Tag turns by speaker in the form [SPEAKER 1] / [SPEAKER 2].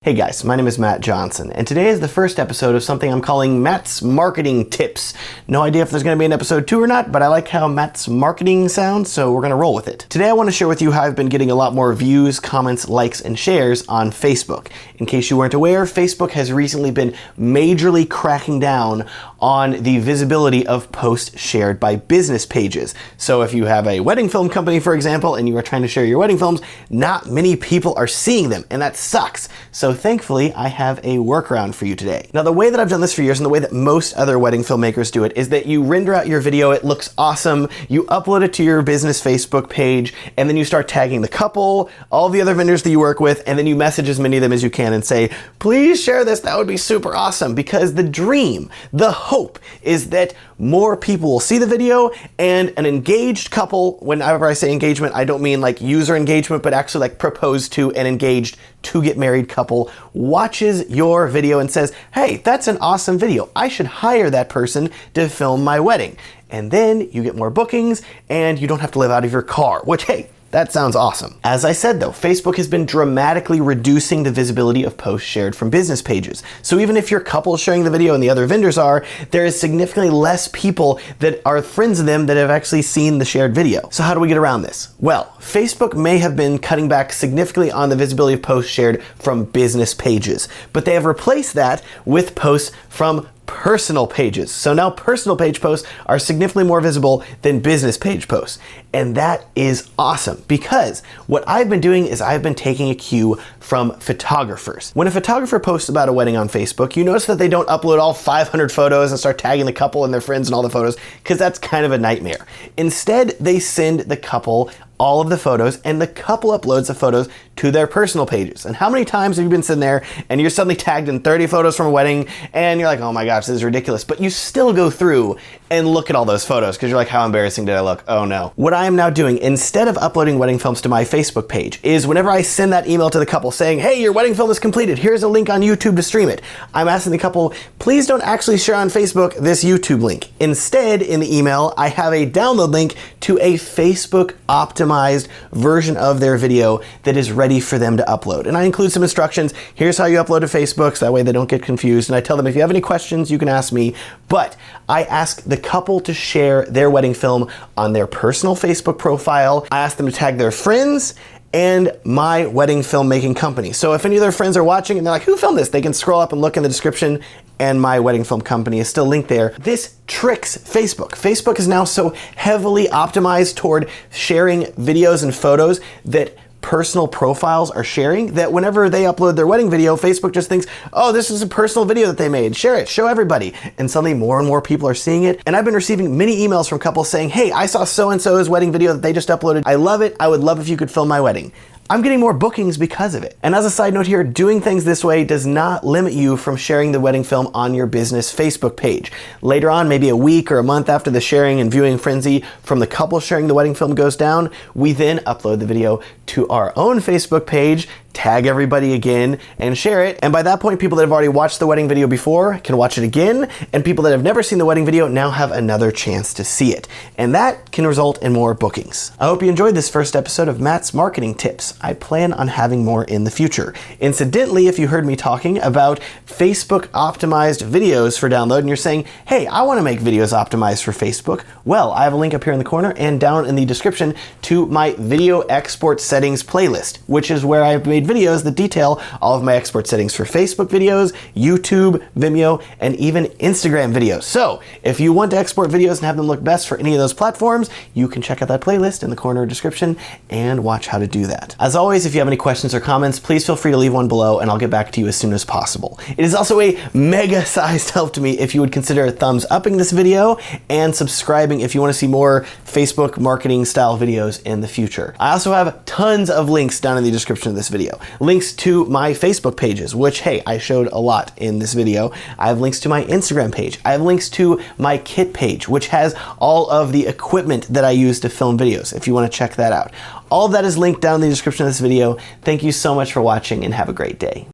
[SPEAKER 1] Hey guys, my name is Matt Johnson, and today is the first episode of something I'm calling Matt's Marketing Tips. No idea if there's going to be an episode 2 or not, but I like how Matt's marketing sounds, so we're going to roll with it. Today I want to share with you how I've been getting a lot more views, comments, likes, and shares on Facebook. In case you weren't aware, Facebook has recently been majorly cracking down on the visibility of posts shared by business pages. So if you have a wedding film company, for example, and you are trying to share your wedding films, not many people are seeing them, and that sucks. So thankfully, I have a workaround for you today. Now, the way that I've done this for years and the way that most other wedding filmmakers do it is that you render out your video, it looks awesome, you upload it to your business Facebook page, and then you start tagging the couple, all the other vendors that you work with, and then you message as many of them as you can and say, please share this, that would be super awesome. Because the dream, the hope is that more people will see the video and an engaged couple, whenever I say engagement, I don't mean like user engagement, but actually like proposed to and engaged to get married couple, watches your video and says, hey, that's an awesome video. I should hire that person to film my wedding. And then you get more bookings and you don't have to live out of your car, which, hey, that sounds awesome. As I said though, Facebook has been dramatically reducing the visibility of posts shared from business pages. So even if your couple is sharing the video and the other vendors are, there is significantly less people that are friends of them that have actually seen the shared video. So how do we get around this? Well, Facebook may have been cutting back significantly on the visibility of posts shared from business pages, but they have replaced that with posts from personal pages. So now personal page posts are significantly more visible than business page posts. And that is awesome because what I've been doing is I've been taking a cue from photographers. When a photographer posts about a wedding on Facebook, you notice that they don't upload all 500 photos and start tagging the couple and their friends and all the photos because that's kind of a nightmare. Instead, they send the couple all of the photos and the couple uploads the photos to their personal pages. And how many times have you been sitting there and you're suddenly tagged in 30 photos from a wedding and you're like, oh my gosh, this is ridiculous. But you still go through and look at all those photos because you're like, how embarrassing did I look? Oh no. What I am now doing, instead of uploading wedding films to my Facebook page, is whenever I send that email to the couple saying, hey, your wedding film is completed, here's a link on YouTube to stream it, I'm asking the couple, please don't actually share on Facebook this YouTube link. Instead, in the email, I have a download link to a Facebook optimized version of their video that is ready for them to upload. And I include some instructions. Here's how you upload to Facebook, so that way they don't get confused. And I tell them, if you have any questions, you can ask me. But I ask the couple to share their wedding film on their personal Facebook profile. I ask them to tag their friends and my wedding filmmaking company. So if any of their friends are watching and they're like, who filmed this? They can scroll up and look in the description and my wedding film company is still linked there. This tricks Facebook. Facebook is now so heavily optimized toward sharing videos and photos that personal profiles are sharing that whenever they upload their wedding video, Facebook just thinks, oh, this is a personal video that they made. Share it, show everybody. And suddenly more and more people are seeing it. And I've been receiving many emails from couples saying, hey, I saw so-and-so's wedding video that they just uploaded. I love it. I would love if you could film my wedding. I'm getting more bookings because of it. And as a side note here, doing things this way does not limit you from sharing the wedding film on your business Facebook page. Later on, maybe a week or a month after the sharing and viewing frenzy from the couple sharing the wedding film goes down, we then upload the video to our own Facebook page, tag everybody again, and share it. And by that point, people that have already watched the wedding video before can watch it again, and people that have never seen the wedding video now have another chance to see it. And that can result in more bookings. I hope you enjoyed this first episode of Matt's Marketing Tips. I plan on having more in the future. Incidentally, if you heard me talking about Facebook optimized videos for download and you're saying, hey, I want to make videos optimized for Facebook, well, I have a link up here in the corner and down in the description to my video export settings playlist, which is where I've made videos that detail all of my export settings for Facebook videos, YouTube, Vimeo, and even Instagram videos. So if you want to export videos and have them look best for any of those platforms, you can check out that playlist in the corner description and watch how to do that. As always, if you have any questions or comments, please feel free to leave one below and I'll get back to you as soon as possible. It is also a mega sized help to me if you would consider thumbs upping this video and subscribing if you want to see more Facebook marketing style videos in the future. I also have tons of links down in the description of this video. Links to my Facebook pages, which, hey, I showed a lot in this video. I have links to my Instagram page. I have links to my kit page, which has all of the equipment that I use to film videos, if you want to check that out. All of that is linked down in the description of this video. Thank you so much for watching and have a great day.